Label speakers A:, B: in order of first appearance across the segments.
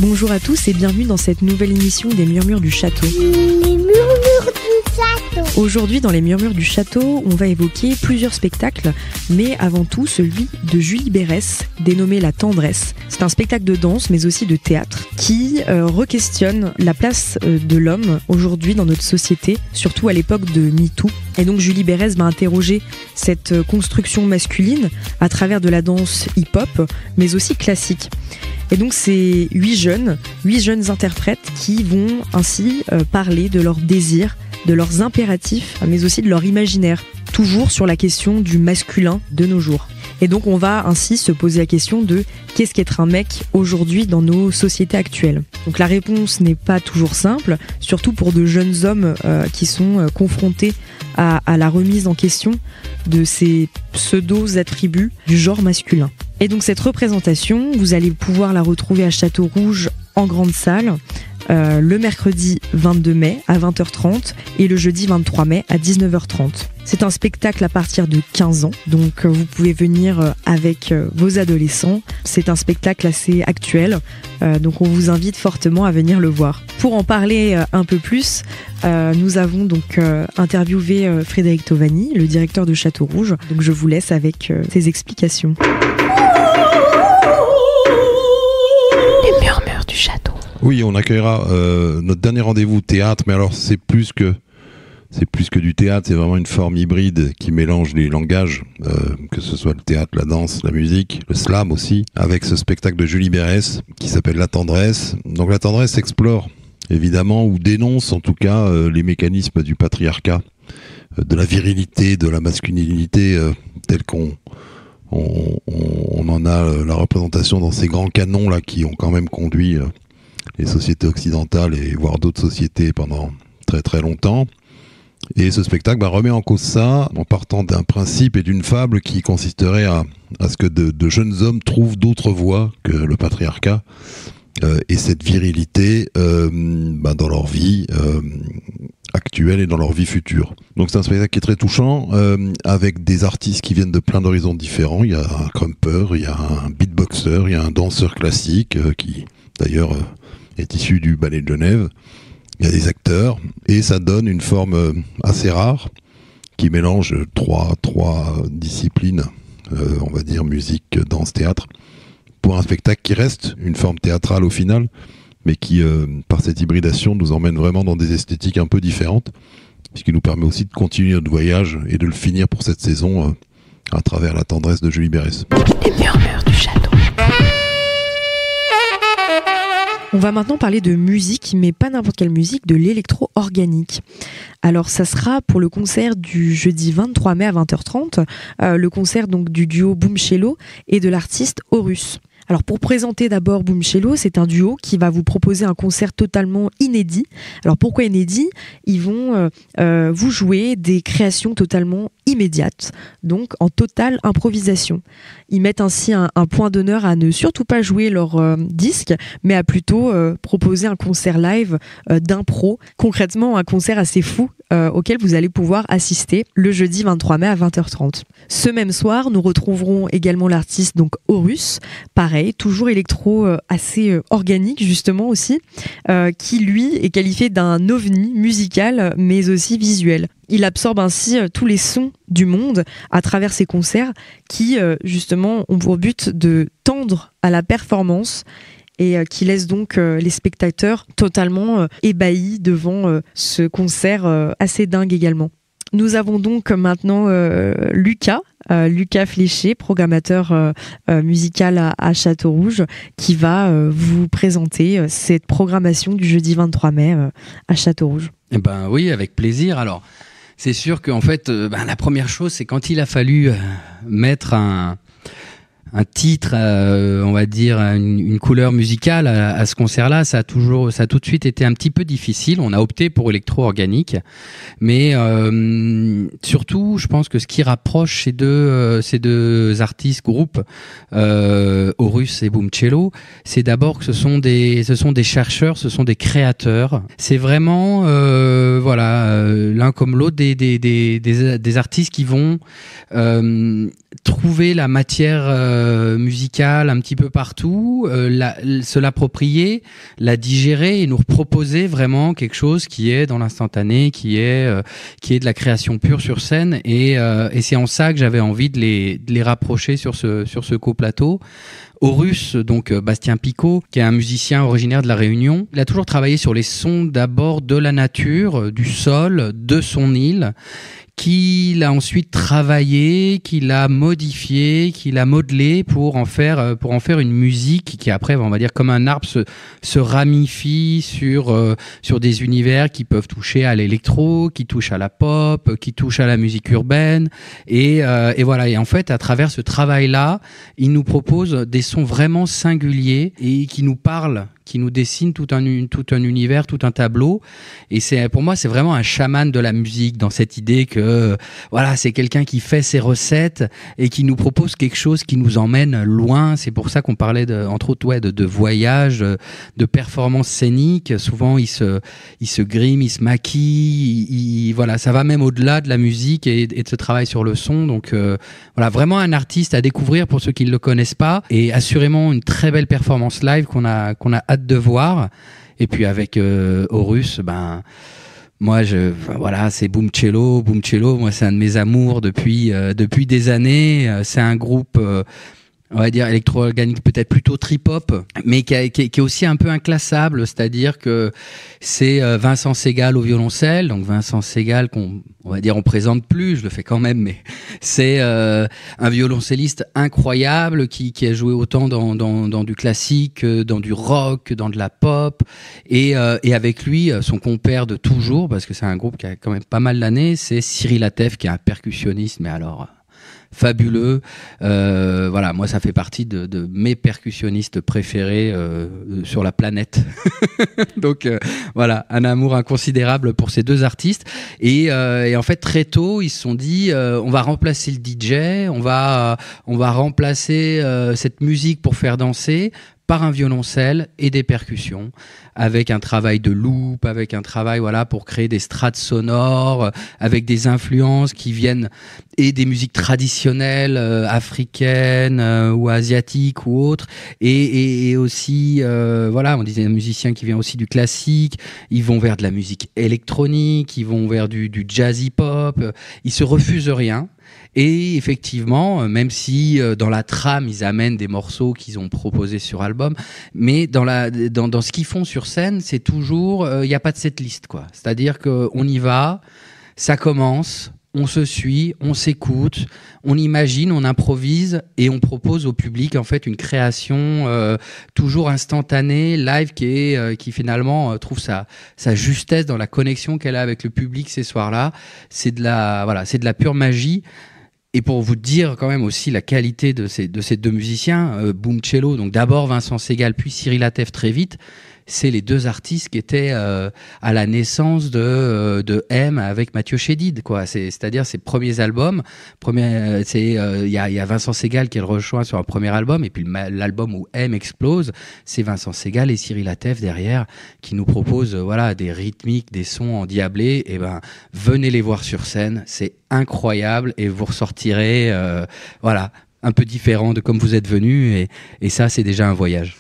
A: Bonjour à tous et bienvenue dans cette nouvelle émission des Murmures du Château.
B: Les Murmures du Château.
A: Aujourd'hui, dans les Murmures du Château, on va évoquer plusieurs spectacles, mais avant tout celui de Julie Berès, dénommé La Tendresse. C'est un spectacle de danse, mais aussi de théâtre, qui re-questionne la place de l'homme aujourd'hui dans notre société, surtout à l'époque de MeToo. Et donc Julie Berès va interroger cette construction masculine à travers de la danse hip-hop, mais aussi classique. Et donc c'est 8 jeunes interprètes qui vont ainsi parler de leurs désirs, de leurs impératifs, mais aussi de leur imaginaire, toujours sur la question du masculin de nos jours. Et donc on va ainsi se poser la question de qu'est-ce qu'être un mec aujourd'hui dans nos sociétés actuelles. Donc la réponse n'est pas toujours simple, surtout pour de jeunes hommes qui sont confrontés à la remise en question de ces pseudo-attributs du genre masculin. Et donc cette représentation, vous allez pouvoir la retrouver à Château-Rouge en grande salle le mercredi 22 mai à 20h30 et le jeudi 23 mai à 19h30. C'est un spectacle à partir de 15 ans, donc vous pouvez venir avec vos adolescents. C'est un spectacle assez actuel, donc on vous invite fortement à venir le voir. Pour en parler un peu plus, nous avons donc interviewé Frédéric Tovani, le directeur de Château-Rouge. Donc je vous laisse avec ses explications.
C: Les Murmures du Château.
D: Oui, on accueillera notre dernier rendez-vous théâtre, mais alors c'est plus que du théâtre, c'est vraiment une forme hybride qui mélange les langages, que ce soit le théâtre, la danse, la musique, le slam aussi, avec ce spectacle de Julie Berès qui s'appelle La Tendresse. Donc La Tendresse explore évidemment, ou dénonce en tout cas, les mécanismes du patriarcat, de la virilité, de la masculinité, tel qu'on en a la représentation dans ces grands canons là qui ont quand même conduit les sociétés occidentales et voire d'autres sociétés pendant très très longtemps. Et ce spectacle remet en cause ça en partant d'un principe et d'une fable qui consisterait à ce que de jeunes hommes trouvent d'autres voies que le patriarcat et cette virilité dans leur vie actuelle et dans leur vie future. Donc c'est un spectacle qui est très touchant avec des artistes qui viennent de plein d'horizons différents. Il y a un crumper, il y a un beatboxer, il y a un danseur classique qui d'ailleurs est issu du ballet de Genève. Il y a des acteurs et ça donne une forme assez rare qui mélange trois disciplines, on va dire musique, danse, théâtre, pour un spectacle qui reste une forme théâtrale au final, mais qui, par cette hybridation, nous emmène vraiment dans des esthétiques un peu différentes, ce qui nous permet aussi de continuer notre voyage et de le finir pour cette saison à travers La Tendresse de Julie Berès.
C: Les Murmures du Château.
A: On va maintenant parler de musique, mais pas n'importe quelle musique, de l'électro-organique. Alors ça sera pour le concert du jeudi 23 mai à 20h30, le concert donc du duo Boom Cello et de l'artiste Horus. Alors pour présenter d'abord Boom Cello, c'est un duo qui va vous proposer un concert totalement inédit. Alors pourquoi inédit ? Ils vont vous jouer des créations totalement immédiates, donc en totale improvisation. Ils mettent ainsi un point d'honneur à ne surtout pas jouer leur disque, mais à plutôt proposer un concert live d'impro, concrètement un concert assez fou auquel vous allez pouvoir assister le jeudi 23 mai à 20h30. Ce même soir, nous retrouverons également l'artiste donc Horus, pareil, toujours électro assez organique justement aussi, qui lui est qualifié d'un ovni musical mais aussi visuel. Il absorbe ainsi tous les sons du monde à travers ses concerts qui justement ont pour but de tendre à la performance et qui laisse donc les spectateurs totalement ébahis devant ce concert assez dingue également. Nous avons donc maintenant Lucas Fléché, programmateur musical à Château-Rouge, qui va vous présenter cette programmation du jeudi 23 mai à Château-Rouge.
E: Eh ben oui, avec plaisir. Alors, c'est sûr qu'en fait, la première chose, c'est quand il a fallu mettre un titre, on va dire une couleur musicale à ce concert-là, ça a tout de suite été un petit peu difficile. On a opté pour électro-organique, mais surtout, je pense que ce qui rapproche ces deux artistes groupes, Horus et Boom Cello, c'est d'abord que ce sont des chercheurs, ce sont des créateurs. C'est vraiment l'un comme l'autre des artistes qui vont trouver la matière musicale un petit peu partout, se l'approprier, la digérer et nous proposer vraiment quelque chose qui est dans l'instantané, qui est de la création pure sur scène. Et c'est en ça que j'avais envie de les rapprocher sur ce coplateau. Horus, donc Bastien Picot, qui est un musicien originaire de La Réunion, il a toujours travaillé sur les sons d'abord de la nature, du sol, de son île, qu'il a ensuite travaillé, qu'il a modifié, qu'il a modelé pour en faire une musique qui après, on va dire comme un arbre, se ramifie sur des univers qui peuvent toucher à l'électro, qui touchent à la pop, qui touchent à la musique urbaine, et voilà. Et en fait, à travers ce travail-là, il nous propose des sons vraiment singuliers et qui nous parlent, qui nous dessine tout un univers, tout un tableau. Et pour moi, c'est vraiment un chaman de la musique, dans cette idée que voilà, c'est quelqu'un qui fait ses recettes et qui nous propose quelque chose qui nous emmène loin. C'est pour ça qu'on parlait entre autres de voyage, de performance scénique. Souvent, il se grime, il se maquille. Voilà, ça va même au-delà de la musique et de ce travail sur le son. Donc voilà, vraiment un artiste à découvrir pour ceux qui ne le connaissent pas, et assurément une très belle performance live qu'on a hâte de voir. Et puis avec Horus, moi voilà, c'est Boom Cello. Moi, c'est un de mes amours depuis des années. C'est un groupe on va dire électro-organique, peut-être plutôt trip-hop, mais qui est aussi un peu inclassable, c'est-à-dire que c'est Vincent Segal au violoncelle, donc Vincent Segal on présente plus, je le fais quand même, mais c'est un violoncelliste incroyable qui a joué autant dans du classique, dans du rock, dans de la pop, et avec lui, son compère de toujours, parce que c'est un groupe qui a quand même pas mal d'années, c'est Cyril Atef, qui est un percussionniste, mais alors fabuleux. Voilà, moi ça fait partie de mes percussionnistes préférés sur la planète. Donc voilà, un amour inconsidérable pour ces deux artistes. Et en fait, très tôt, ils se sont dit on va remplacer le DJ, on va remplacer cette musique pour faire danser par un violoncelle et des percussions, avec un travail de loop, avec un travail pour créer des strates sonores, avec des influences qui viennent et des musiques traditionnelles africaines ou asiatiques ou autres, et aussi on disait un musicien qui vient aussi du classique. Ils vont vers de la musique électronique, ils vont vers du jazzy pop, ils se refusent rien. Et effectivement, même si dans la trame ils amènent des morceaux qu'ils ont proposés sur album, mais dans ce qu'ils font sur scène, c'est toujours il n'y a pas de setlist, quoi. C'est-à-dire qu'on y va, ça commence, on se suit, on s'écoute, on imagine, on improvise et on propose au public en fait une création toujours instantanée, live, qui finalement trouve sa justesse dans la connexion qu'elle a avec le public ces soirs-là. C'est de la pure magie. Et pour vous dire quand même aussi la qualité de ces deux musiciens, Boom Cello, donc d'abord Vincent Segal puis Cyril Atef très vite, c'est les deux artistes qui étaient à la naissance de M avec Mathieu Chédid, quoi. C'est-à-dire ses premiers albums. Il y a Vincent Segal qui le rejoint sur un premier album, et puis l'album où M explose, c'est Vincent Segal et Cyril Atef derrière qui nous proposent des rythmiques, des sons endiablés. Et venez les voir sur scène, c'est incroyable, et vous ressortirez un peu différent de comme vous êtes venu, et ça, c'est déjà un voyage.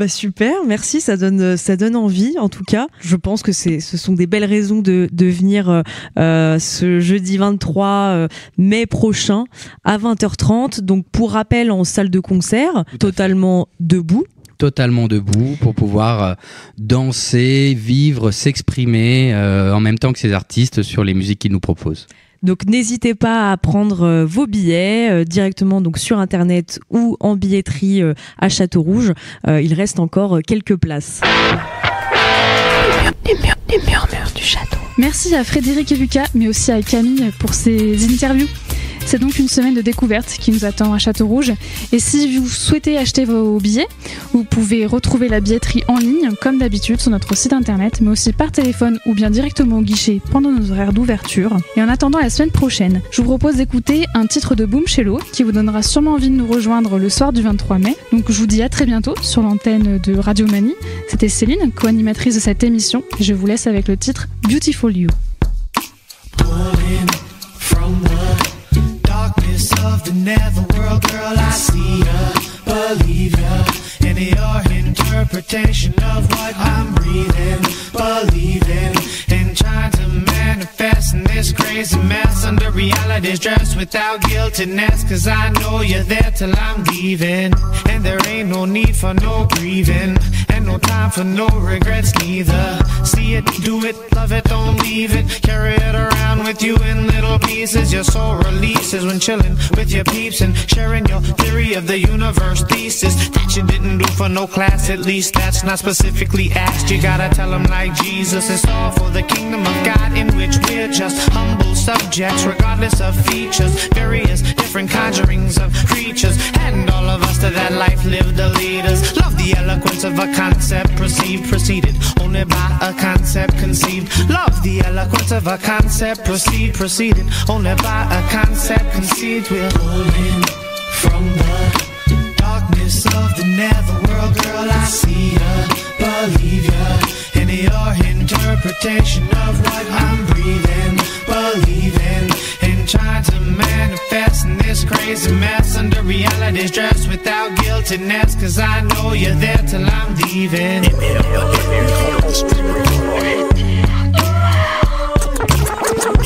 A: Super, merci, ça donne envie en tout cas. Je pense que ce sont des belles raisons de venir ce jeudi 23 mai prochain à 20h30. Donc pour rappel, en salle de concert, totalement debout pour pouvoir danser, vivre, s'exprimer en même temps que ces artistes sur les musiques qu'ils nous proposent. Donc n'hésitez pas à prendre vos billets directement donc sur internet ou en billetterie à Château-Rouge. Il reste encore quelques places.
C: Les murmures du château.
F: Merci à Frédéric et Lucas, mais aussi à Camille pour ces interviews. C'est donc une semaine de découverte qui nous attend à Château-Rouge. Et si vous souhaitez acheter vos billets, vous pouvez retrouver la billetterie en ligne, comme d'habitude, sur notre site internet, mais aussi par téléphone ou bien directement au guichet pendant nos horaires d'ouverture. Et en attendant la semaine prochaine, je vous propose d'écouter un titre de Boom Cello qui vous donnera sûrement envie de nous rejoindre le soir du 23 mai. Donc je vous dis à très bientôt sur l'antenne de Radio Mani. C'était Céline, co-animatrice de cette émission. Et je vous laisse avec le titre Beautiful You.
G: Of the netherworld, girl, I see ya, believe ya. In your interpretation of what I'm breathing, believing, and trying to manifest in this crazy mess under reality's dress without guiltiness. Cause I know you're there till I'm leaving, and there ain't no need for no grieving, and no time for no regrets neither. See it, do it, love it, don't leave it. Carry it around with you in little pieces. Your soul releases when chilling with your peeps and sharing your theory of the universe thesis that you didn't do for no class. At least that's not specifically asked. You gotta tell them like Jesus, it's all for the kingdom of God, in which we're just humble subjects regardless of features, various different conjurings of creatures, and all of us to that life live the leaders. Love the eloquence of a concept perceived, preceded only by a concept conceived. Love the eloquence of a concept perceived, preceded only by a concept conceived. We're pulling from the darkness of the netherworld, girl, I see ya, believe ya. In your interpretation of what I'm breathing, believing, and trying to manifest in this crazy mess under reality's dress without guiltiness. Cause I know you're there till I'm leaving. Inhale the air and hold the stream of thought.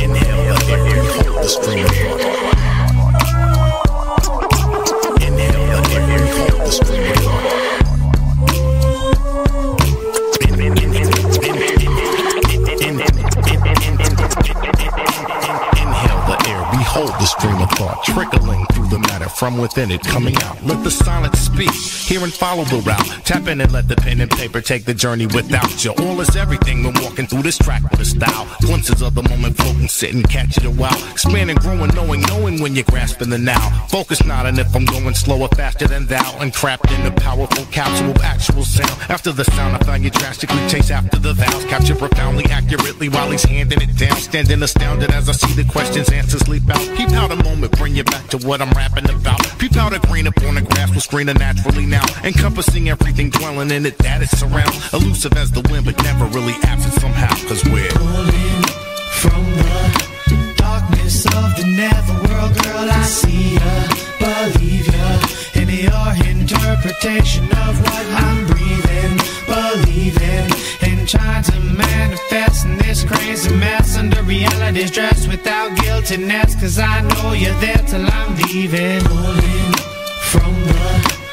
G: Inhale the air and hold the stream of thought. Inhale the air and hold the stream of thought. Behold the stream of thought trickling through the matter from within it, coming out. Let the silence speak, hear and follow the route. Tap in and let the pen and paper take the journey without you. All is everything when walking through this track with a style. Glimpses of the moment floating, sitting, catch it a while. Expanding, growing, knowing when you're grasping the now. Focus not on if I'm going slower, faster than thou. And trapped in the powerful capsule of actual sound. After the sound, I found you drastically chase after the vowels. Capture profoundly, accurately while he's handing it down. Standing astounded as I see the questions, answers leap out. Peep out a moment, bring you back to what I'm rapping about. Peep out a green upon the grass will screen it naturally now. Encompassing everything, dwelling in it that it surrounds. Elusive as the wind, but never really absent somehow. Cause we're pulling from the darkness of the netherworld, girl, I see ya, believe ya. In your interpretation of what I'm breathing, believing, and trying to manifest in this crazy mess under reality's dress without guiltiness. Cause I know you're there till I'm leaving. Pulling from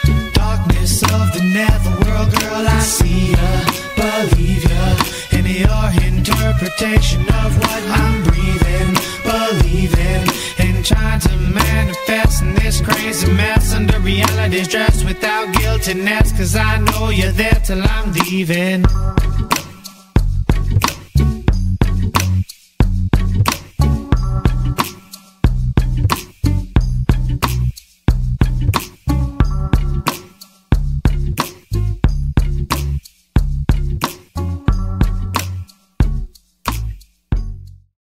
G: the darkness of the netherworld, girl, I see ya, believe ya. In your interpretation of what I'm breathing, believing, and trying to manifest in this crazy mess under reality's dress without guiltiness. Cause I know you're there till I'm leaving.